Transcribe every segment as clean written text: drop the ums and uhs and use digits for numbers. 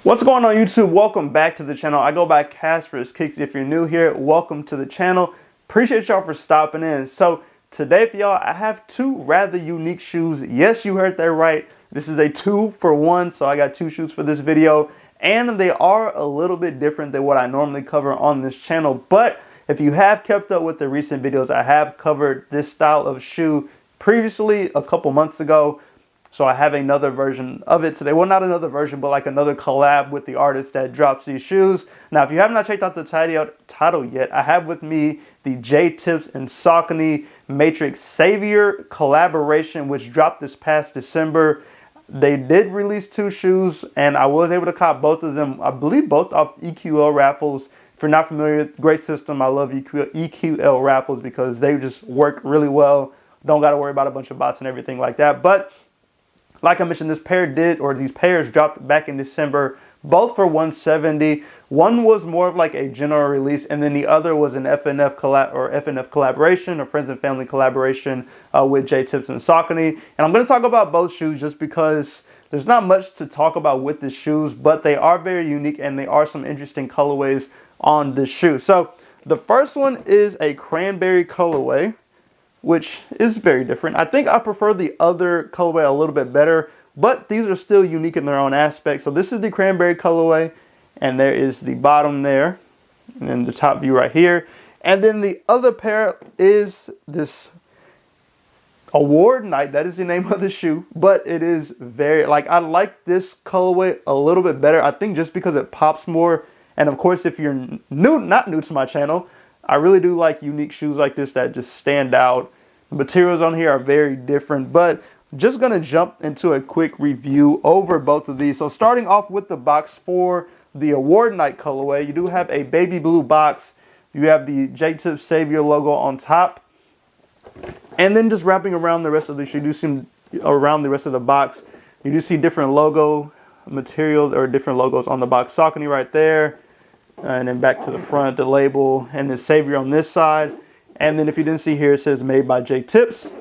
What's going on YouTube? Welcome back to the channel. I go by Casper's Kicks. If you're new here, welcome to the channel. Appreciate y'all for stopping in. So today for y'all, I have two rather unique shoes. Yes, you heard that right. This is a 2-for-1, so I got two shoes for this video. And they are a little bit different than what I normally cover on this channel. But if you have kept up with the recent videos, I have covered this style of shoe previously a couple months ago. So I have another version of it today. Well, not another version, but like another collab with the artist that drops these shoes. Now, if you have not checked out the title yet, I have with me the J-Tips and Saucony Matrix Savior collaboration, which dropped this past December. They did release two shoes, and I was able to cop both of them. I believe both off EQL raffles. If you're not familiar, great system. I love EQL raffles because they just work really well. Don't got to worry about a bunch of bots and everything like that. But like I mentioned, these pairs dropped back in December, both for $170. One was more of like a general release, and then the other was an FNF collaboration, or friends and family collaboration with J-Tips and Saucony. And I'm going to talk about both shoes just because there's not much to talk about with the shoes, but they are very unique and they are some interesting colorways on the shoe. So the first one is a Cranberry colorway, which is very different. I think I prefer the other colorway a little bit better, but these are still unique in their own aspect. So this is the Cranberry colorway, and there is the bottom there, and then the top view right here. And then the other pair is this Award Night. That is the name of the shoe, but it is very, I like this colorway a little bit better. I think just because it pops more. And of course, if you're not new to my channel, I really do like unique shoes like this that just stand out. The materials on here are very different, but just gonna jump into a quick review over both of these. So starting off with the box for the Award Night colorway, you do have a baby blue box. You have the J-Tips Savior logo on top. And then just wrapping around the rest of the shoe, you do see around the rest of the box, you do see different logo materials or different logos on the box. Saucony right there. And then back to the front, the label, and the Savior on this side. And then if you didn't see here, it says made by J-Tips.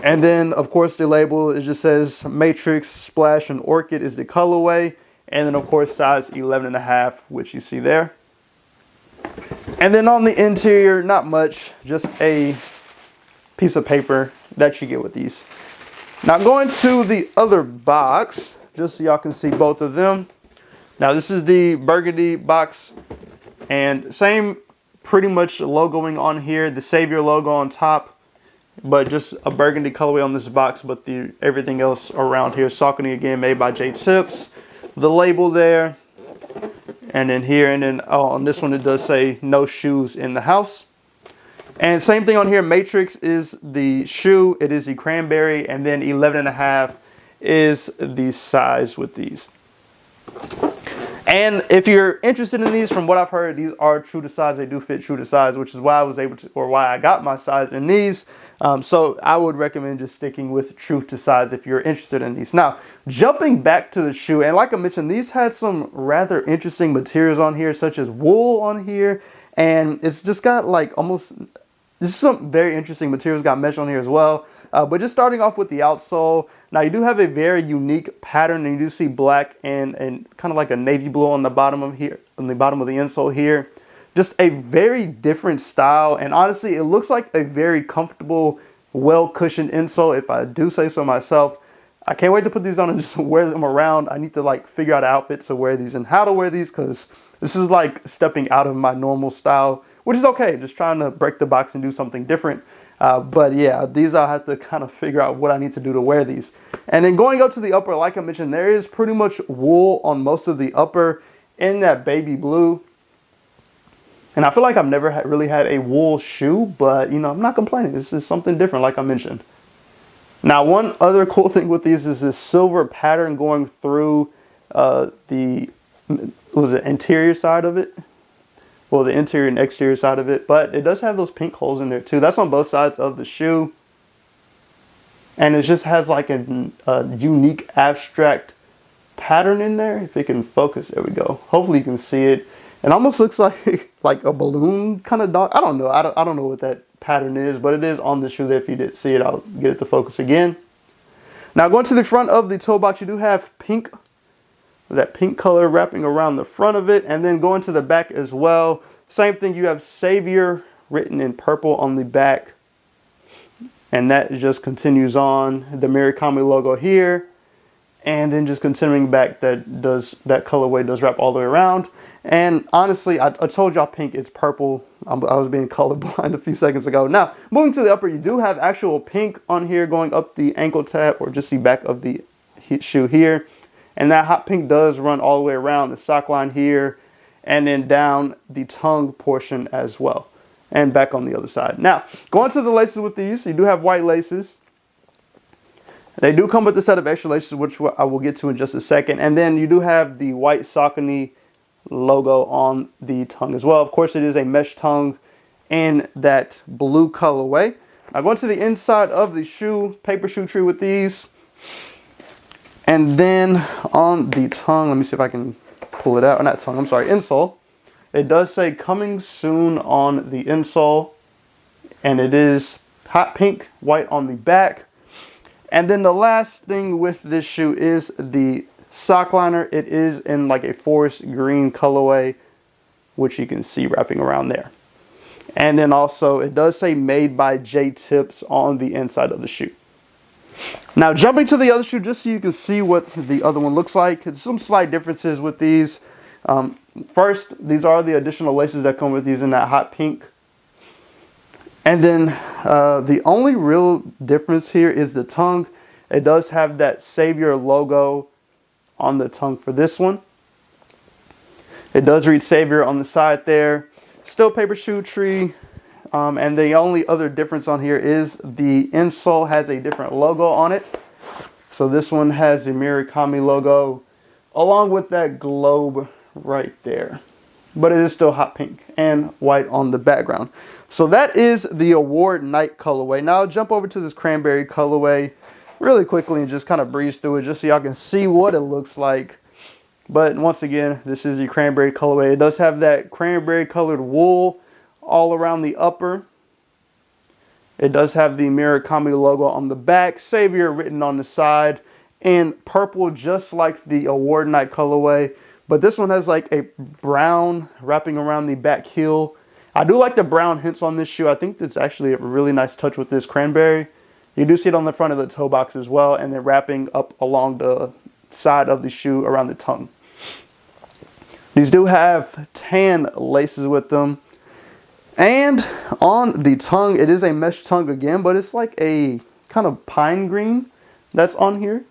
And then, of course, the label, it just says Matrix, Splash, and Orchid is the colorway. And then, of course, size 11.5, which you see there. And then on the interior, not much, just a piece of paper that you get with these. Now, going to the other box, just so y'all can see both of them. Now this is the burgundy box, and same pretty much logoing on here, the Savior logo on top, but just a burgundy colorway on this box, but everything else around here, Saucony again, made by J-Tips, the label there, and then here, and then on this one it does say no shoes in the house. And same thing on here, Matrix is the shoe, it is the Cranberry, and then 11.5 is the size with these. And if you're interested in these, from what I've heard, these are true to size. They do fit true to size, which is why I was able to, or why I got my size in these. So I would recommend just sticking with true to size if you're interested in these. Now, jumping back to the shoe, and like I mentioned, these had some rather interesting materials on here, such as wool on here. And it's just got like almost, this is some very interesting materials, got mesh on here as well. But just starting off with the outsole, now you do have a very unique pattern, and you do see black and kind of like a navy blue on the bottom of here, on the bottom of the insole here. Just a very different style, and honestly, it looks like a very comfortable, well-cushioned insole, if I do say so myself. I can't wait to put these on and just wear them around. I need to figure out outfits to wear these and how to wear these, because this is like stepping out of my normal style, which is okay, just trying to break the box and do something different. But yeah, these I'll have to kind of figure out what I need to do to wear these. And then going up to the upper, like I mentioned, there is pretty much wool on most of the upper in that baby blue. And I feel like I've never really had a wool shoe, but you know, I'm not complaining. This is something different, like I mentioned. Now, one other cool thing with these is this silver pattern going through the interior side of it. Well, the interior and exterior side of it, but it does have those pink holes in there too. That's on both sides of the shoe. And it just has like a unique abstract pattern in there. If it can focus, there we go. Hopefully you can see it. It almost looks like a balloon kind of dog. I don't know. I don't know what that pattern is, but it is on the shoe there. If you didn't see it, I'll get it to focus again. Now going to the front of the toe box, you do have pink that pink color wrapping around the front of it. And then going to the back as well. Same thing, you have Savior written in purple on the back. And that just continues on. The Murakami logo here. And then just continuing back, that colorway does wrap all the way around. And honestly, I told y'all pink is purple. I was being colorblind a few seconds ago. Now, moving to the upper, you do have actual pink on here going up the ankle tab or just the back of the shoe here. And that hot pink does run all the way around the sock line here and then down the tongue portion as well. And back on the other side. Now, going to the laces with these, you do have white laces. They do come with a set of extra laces, which I will get to in just a second. And then you do have the white Saucony logo on the tongue as well. Of course, it is a mesh tongue in that blue colorway. Now, going to the inside of the shoe, paper shoe tree with these. And then on the tongue, let me see if I can pull it out. Or not tongue, I'm sorry, insole. It does say coming soon on the insole. And it is hot pink, white on the back. And then the last thing with this shoe is the sock liner. It is in like a forest green colorway, which you can see wrapping around there. And then also it does say made by J-Tips on the inside of the shoe. Now jumping to the other shoe, just so you can see what the other one looks like. There's some slight differences with these. First, these are the additional laces that come with these in that hot pink. And then the only real difference here is the tongue. It does have that Savior logo on the tongue for this one. It does read Savior on the side there. Still paper shoe tree. And the only other difference on here is the insole has a different logo on it. So this one has the Murakami logo along with that globe right there. But it is still hot pink and white on the background. So that is the Award Night colorway. Now I'll jump over to this Cranberry colorway really quickly and just kind of breeze through it just so y'all can see what it looks like. But once again, this is the Cranberry colorway. It does have that cranberry colored wool all around the upper. It does have the Murakami logo on the back, Savior written on the side, and purple just like the Award Night colorway. But this one has like a brown wrapping around the back heel. I do like the brown hints on this shoe. I think that's actually a really nice touch with this Cranberry. You do see it on the front of the toe box as well, and then wrapping up along the side of the shoe around the tongue. These do have tan laces with them. And on the tongue, it is a mesh tongue again, but it's like a kind of pine green that's on here.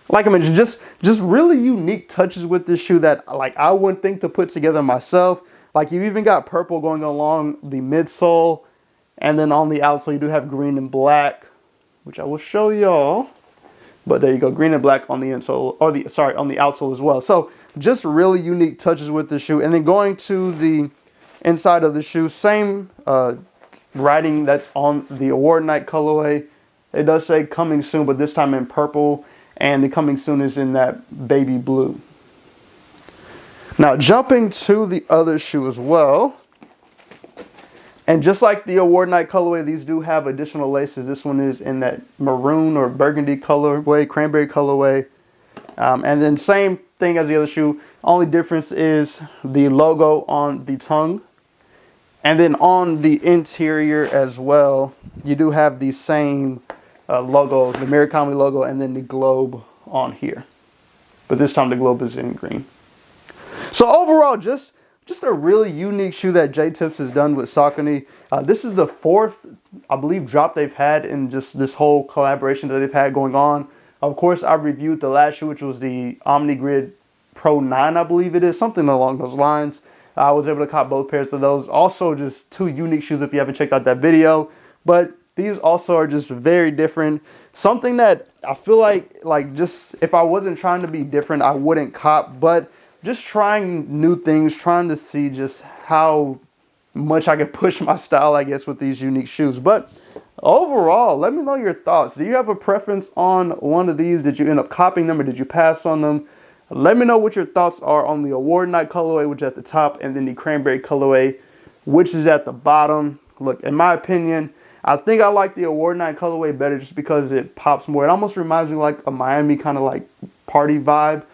Like I mentioned, just really unique touches with this shoe that like I wouldn't think to put together myself. Like you even got purple going along the midsole, and then on the outsole you do have green and black, which I will show y'all. But there you go, green and black on the insole, or on the outsole as well. So just really unique touches with the shoe. And then going to the inside of the shoe, same writing that's on the Award Night colorway. It does say coming soon, but this time in purple. And the coming soon is in that baby blue. Now jumping to the other shoe as well. And just like the Award Night colorway, these do have additional laces. This one is in that maroon or burgundy colorway, cranberry colorway. And then same thing as the other shoe. Only difference is the logo on the tongue. And then on the interior as well, you do have the same logo, the Murakami logo, and then the globe on here. But this time the globe is in green. So overall, just a really unique shoe that J-Tips has done with Saucony. This is the fourth, I believe, drop they've had in just this whole collaboration that they've had going on. Of course, I reviewed the last shoe, which was the Omni Grid Pro 9, I believe it is, something along those lines. I was able to cop both pairs of those. Also, just two unique shoes if you haven't checked out that video. But these also are just very different. Something that I feel like just if I wasn't trying to be different, I wouldn't cop. But just trying new things, trying to see just how much I could push my style, I guess, with these unique shoes. But overall, let me know your thoughts. Do you have a preference on one of these? Did you end up copying them or did you pass on them? Let me know what your thoughts are on the Award Night colorway, which is at the top, and then the Cranberry colorway, which is at the bottom. Look, in my opinion, I think I like the Award Night colorway better just because it pops more. It almost reminds me like a Miami kind of like party vibe.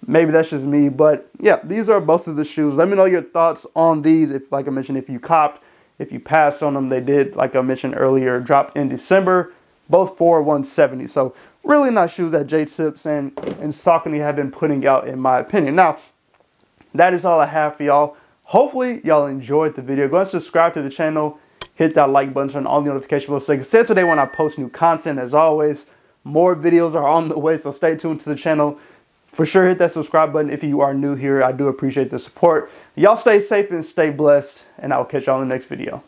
Maybe that's just me, but yeah, these are both of the shoes. Let me know your thoughts on these. If, like I mentioned, if you copped, if you passed on them. They did, like I mentioned earlier, drop in December, both for $170. So really nice shoes that J-Tips and Saucony have been putting out, in my opinion. Now, that is all I have for y'all. Hopefully y'all enjoyed the video. Go and subscribe to the channel. Hit that like button, turn on all the notification bells so you can see today when I post new content. As always, more videos are on the way, so stay tuned to the channel. For sure, hit that subscribe button if you are new here. I do appreciate the support. Y'all stay safe and stay blessed, and I'll catch y'all in the next video.